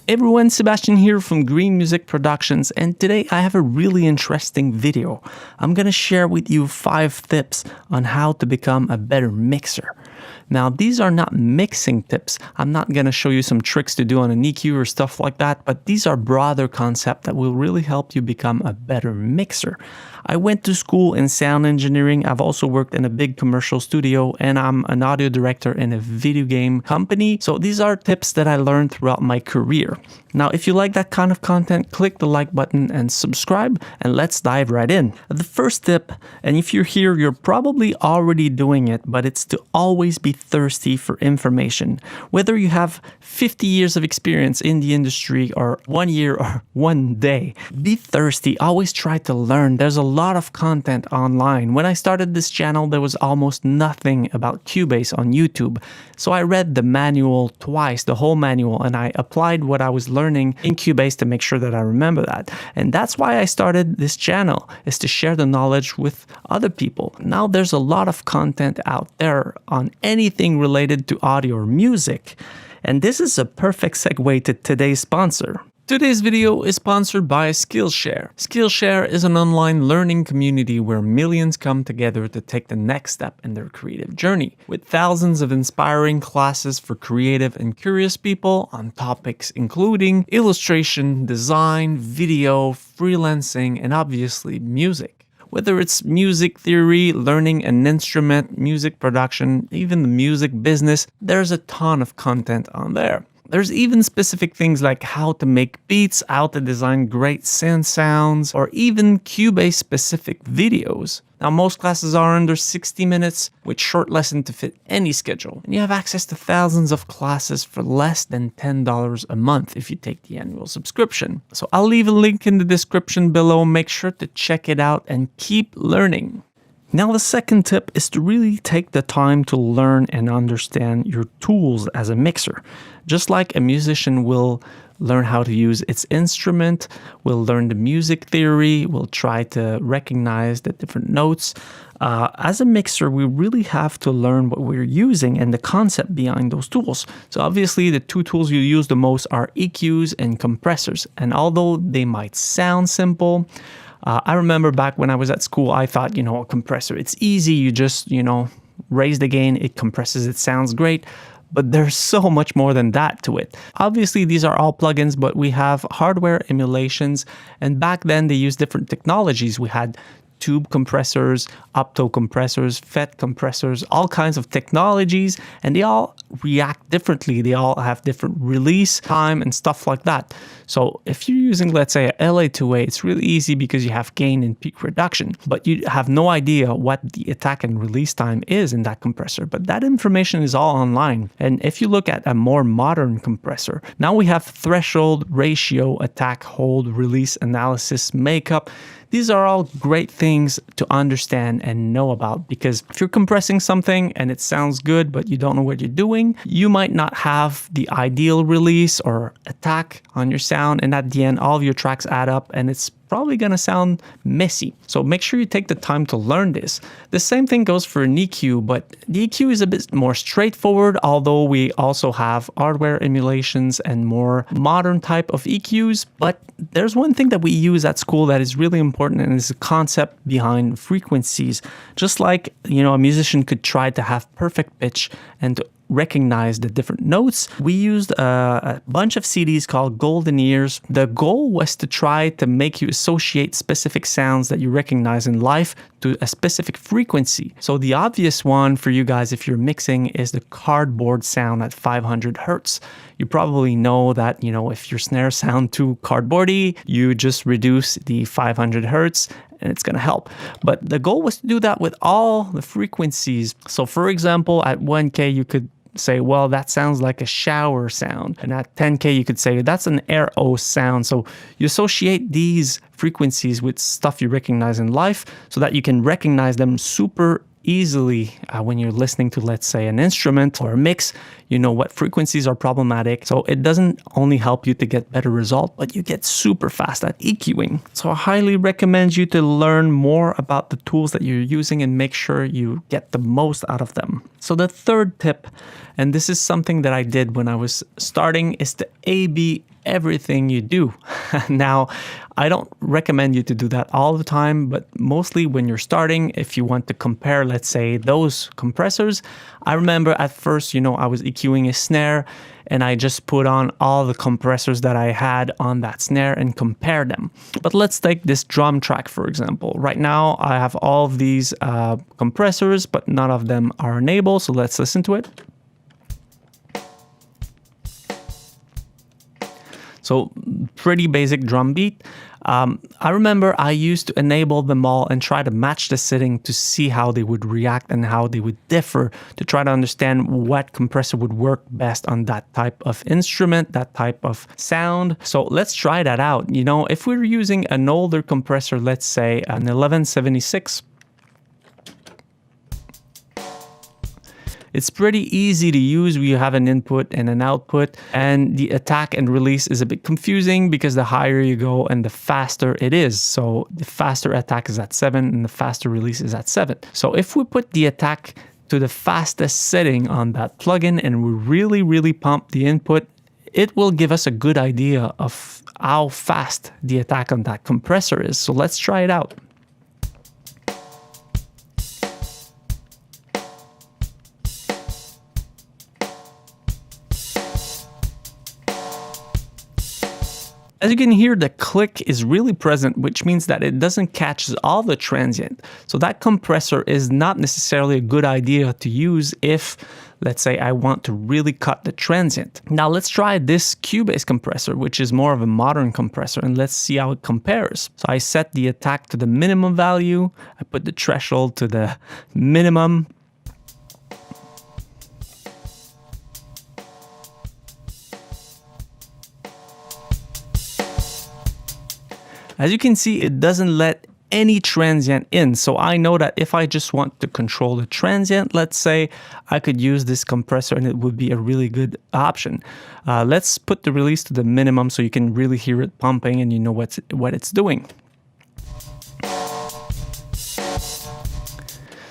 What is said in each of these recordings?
Everyone, Sebastian here from Green Music Productions, and today I have a really interesting video. I'm gonna share with you 5 tips on how to become a better mixer. Now, these are not mixing tips. I'm not gonna show you some tricks to do on an EQ or stuff like that, but these are broader concepts that will really help you become a better mixer. I went to school in sound engineering. I've also worked in a big commercial studio, and I'm an audio director in a video game company. So these are tips that I learned throughout my career. Now, if you like that kind of content, click the like button and subscribe, and let's dive right in. The first tip, and if you're here, you're probably already doing it, but it's to always be thirsty for information. Whether you have 50 years of experience in the industry or 1 year or 1 day, be thirsty. Always try to learn. There's a lot of content online. When I started this channel, there was almost nothing about Cubase on YouTube. So I read the manual twice, the whole manual, and I applied what I was learning in Cubase to make sure that I remember that. And that's why I started this channel, is to share the knowledge with other people. Now there's a lot of content out there on anything related to audio or music. And this is a perfect segue to today's sponsor. Today's video is sponsored by Skillshare. Skillshare is an online learning community where millions come together to take the next step in their creative journey, with thousands of inspiring classes for creative and curious people on topics including illustration, design, video, freelancing, and obviously music. Whether it's music theory, learning an instrument, music production, even the music business, there's a ton of content on there. There's even specific things like how to make beats, how to design great synth sounds, or even Cubase specific videos. Now, most classes are under 60 minutes with short lessons to fit any schedule. And you have access to thousands of classes for less than $10 a month if you take the annual subscription. So I'll leave a link in the description below. Make sure to check it out and keep learning. Now, the second tip is to really take the time to learn and understand your tools as a mixer. Just like a musician will learn how to use its instrument, will learn the music theory, will try to recognize the different notes. As a mixer, we really have to learn what we're using and the concept behind those tools. So obviously, the 2 tools you use the most are EQs and compressors. And although they might sound simple, I remember back when I was at school, I thought, a compressor, it's easy. You just, raise the gain, it compresses, it sounds great. But there's so much more than that to it. Obviously, these are all plugins, but we have hardware emulations. And back then, they used different technologies. We had tube compressors, opto compressors, FET compressors, all kinds of technologies, and they all react differently. They all have different release time and stuff like that. So if you're using, let's say, a LA2A, it's really easy because you have gain and peak reduction, but you have no idea what the attack and release time is in that compressor. But that information is all online. And if you look at a more modern compressor, now we have threshold, ratio, attack, hold, release, analysis, makeup. These are all great things to understand and know about, because if you're compressing something and it sounds good, but you don't know what you're doing, you might not have the ideal release or attack on your sound. And at the end, all of your tracks add up and it's probably going to sound messy. So make sure you take the time to learn this. The same thing goes for an EQ, but the EQ is a bit more straightforward, although we also have hardware emulations and more modern type of EQs. But there's one thing that we use at school that is really important, and is the concept behind frequencies. Just like, a musician could try to have perfect pitch and to recognize the different notes, we used a bunch of CDs called Golden Ears. The goal was to try to make you associate specific sounds that you recognize in life to a specific frequency. So the obvious one for you guys, if you're mixing, is the cardboard sound at 500 hertz. You probably know that, if your snare sound too cardboardy, you just reduce the 500 hertz and it's going to help. But the goal was to do that with all the frequencies. So for example, at 1K, you could say, well, that sounds like a shower sound. And at 10K, you could say that's an air O sound. So you associate these frequencies with stuff you recognize in life so that you can recognize them super easily when you're listening to, let's say, an instrument or a mix. You know what frequencies are problematic. So it doesn't only help you to get better result, but you get super fast at EQing. So I highly recommend you to learn more about the tools that you're using and make sure you get the most out of them. So the third tip, and this is something that I did when I was starting, is to A/B everything you do. Now, I don't recommend you to do that all the time, but mostly when you're starting, if you want to compare, let's say, those compressors. I remember at first, I was EQing a snare and I just put on all the compressors that I had on that snare and compare them. But let's take this drum track, for example. Right now, I have all of these compressors, but none of them are enabled. So let's listen to it. So pretty basic drum beat. I remember I used to enable them all and try to match the setting to see how they would react and how they would differ, to try to understand what compressor would work best on that type of instrument, that type of sound. So let's try that out. If we're using an older compressor, let's say an 1176, it's pretty easy to use. We have an input and an output, and the attack and release is a bit confusing because the higher you go and the faster it is. So the faster attack is at 7 and the faster release is at 7. So if we put the attack to the fastest setting on that plugin and we really, really pump the input, it will give us a good idea of how fast the attack on that compressor is. So let's try it out. As you can hear, the click is really present, which means that it doesn't catch all the transient. So that compressor is not necessarily a good idea to use if, let's say, I want to really cut the transient. Now let's try this Cubase compressor, which is more of a modern compressor, and let's see how it compares. So I set the attack to the minimum value. I put the threshold to the minimum. As you can see, it doesn't let any transient in. So I know that if I just want to control the transient, let's say, I could use this compressor and it would be a really good option. Let's put the release to the minimum so you can really hear it pumping and you know what it's doing.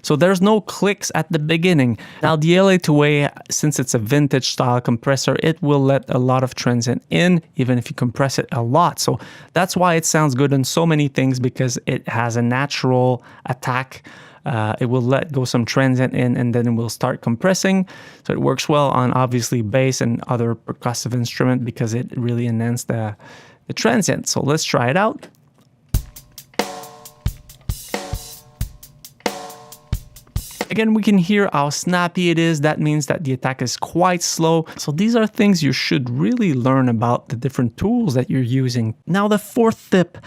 So there's no clicks at the beginning. Now the LA2A, since it's a vintage style compressor, it will let a lot of transient in, even if you compress it a lot. So that's why it sounds good on so many things, because it has a natural attack. It will let go some transient in and then it will start compressing. So it works well on obviously bass and other percussive instrument because it really enhances the transient. So let's try it out. Again, we can hear how snappy it is. That means that the attack is quite slow. So these are things you should really learn about the different tools that you're using. Now, the fourth tip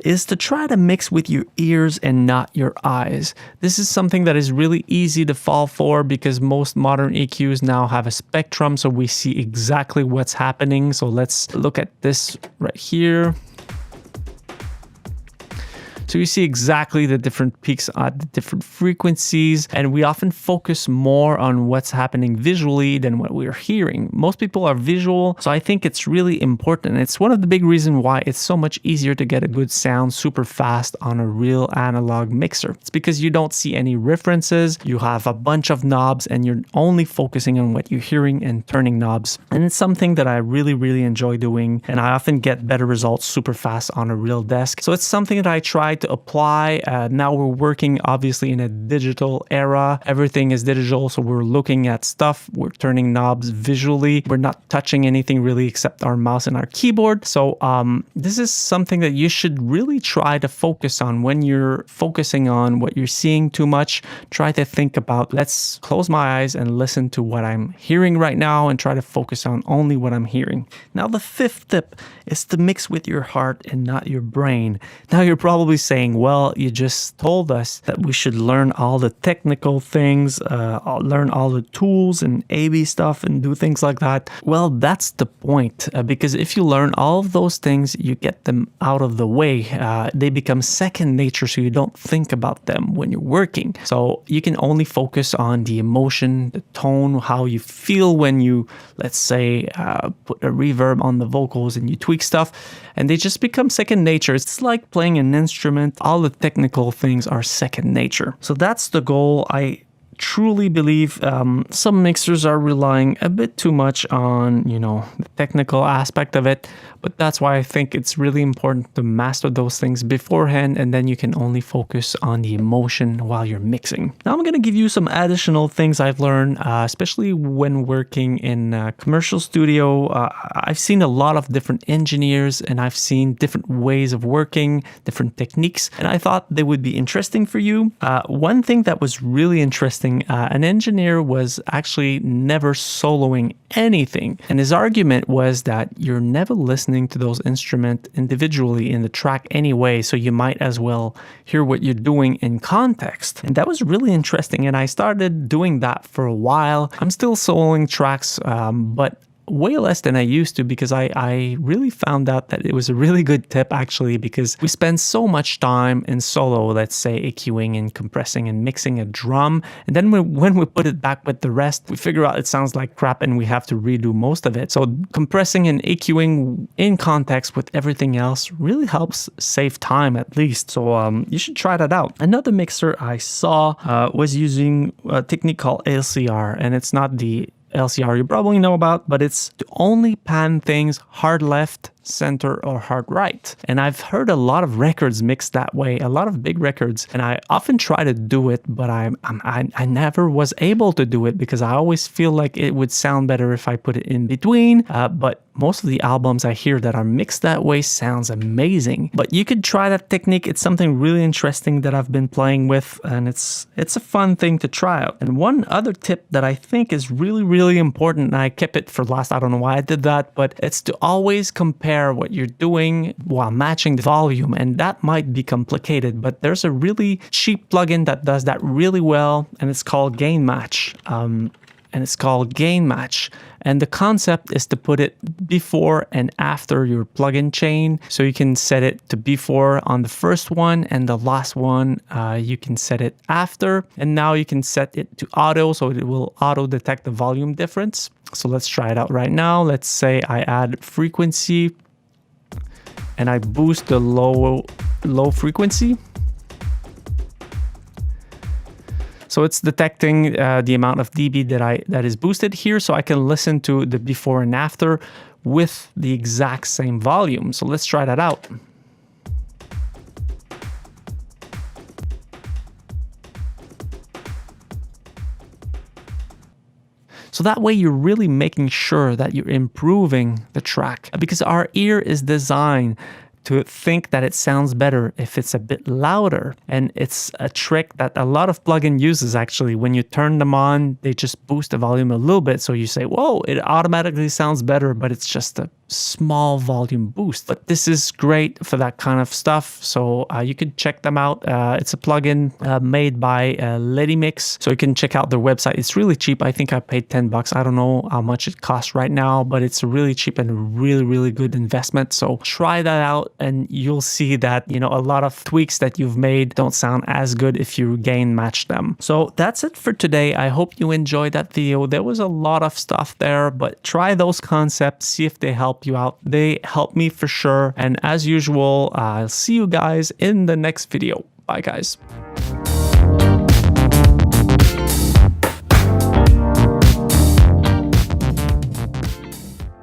is to try to mix with your ears and not your eyes. This is something that is really easy to fall for because most modern EQs now have a spectrum, so we see exactly what's happening. So let's look at this right here. So you see exactly the different peaks at the different frequencies, and we often focus more on what's happening visually than what we're hearing. Most people are visual, so I think it's really important. It's one of the big reasons why it's so much easier to get a good sound super fast on a real analog mixer. It's because you don't see any references, you have a bunch of knobs, and you're only focusing on what you're hearing and turning knobs. And it's something that I really, really enjoy doing, and I often get better results super fast on a real desk. So it's something that I try to apply. Now we're working obviously in a digital era. Everything is digital, so we're looking at stuff, we're turning knobs visually. We're not touching anything really except our mouse and our keyboard. So this is something that you should really try to focus on when you're focusing on what you're seeing too much. Try to think about, let's close my eyes and listen to what I'm hearing right now and try to focus on only what I'm hearing. Now the fifth tip is to mix with your heart and not your brain. Now you're probably saying, well, you just told us that we should learn all the technical things, learn all the tools and A/B stuff and do things like that. Well, that's the point, because if you learn all of those things, you get them out of the way. They become second nature, so you don't think about them when you're working. So you can only focus on the emotion, the tone, how you feel when you, let's say, put a reverb on the vocals and you tweak stuff, and they just become second nature. It's like playing an instrument. All the technical things are second nature. So that's the goal. I truly believe some mixers are relying a bit too much on, the technical aspect of it, but that's why I think it's really important to master those things beforehand, and then you can only focus on the emotion while you're mixing. Now I'm going to give you some additional things I've learned, especially when working in a commercial studio. I've seen a lot of different engineers, and I've seen different ways of working, different techniques, and I thought they would be interesting for you. One thing that was really interesting, an engineer was actually never soloing anything. And his argument was that you're never listening to those instruments individually in the track anyway, so you might as well hear what you're doing in context. And that was really interesting, and I started doing that for a while. I'm still soloing tracks, but way less than I used to, because I really found out that it was a really good tip, actually, because we spend so much time in solo, let's say EQing and compressing and mixing a drum, and then when we put it back with the rest, we figure out it sounds like crap and we have to redo most of it. So compressing and EQing in context with everything else really helps save time, at least. So you should try that out. Another mixer I saw was using a technique called LCR, and it's not the LCR you probably know about, but it's to only pan things hard left, center, or hard right. And I've heard a lot of records mixed that way, a lot of big records, and I often try to do it, but I never was able to do it because I always feel like it would sound better if I put it in between. But most of the albums I hear that are mixed that way sounds amazing. But you could try that technique. It's something really interesting that I've been playing with, and it's a fun thing to try out. And one other tip that I think is really, really important, and I kept it for last, I don't know why I did that, but it's to always compare what you're doing while matching the volume. And that might be complicated, but there's a really cheap plugin that does that really well, and it's called Gain Match. And the concept is to put it before and after your plugin chain. So you can set it to before on the first one, and the last one you can set it after. And now you can set it to auto, so it will auto detect the volume difference. So let's try it out right now. Let's say I add frequency and I boost the low frequency. So it's detecting the amount of dB that is boosted here, so I can listen to the before and after with the exact same volume. So let's try that out. So that way you're really making sure that you're improving the track, because our ear is designed to think that it sounds better if it's a bit louder. And it's a trick that a lot of plugin uses, actually. When you turn them on, they just boost the volume a little bit. So you say, whoa, it automatically sounds better, but it's just a small volume boost. But this is great for that kind of stuff. So you can check them out. It's a plugin made by LedyMix. So you can check out their website. It's really cheap. I think I paid $10. I don't know how much it costs right now, but it's really cheap and a really, really good investment. So try that out, and you'll see that, a lot of tweaks that you've made don't sound as good if you gain match them. So that's it for today. I hope you enjoyed that video. There was a lot of stuff there, but try those concepts, see if they help you out. They help me for sure. And as usual, I'll see you guys in the next video. Bye, guys.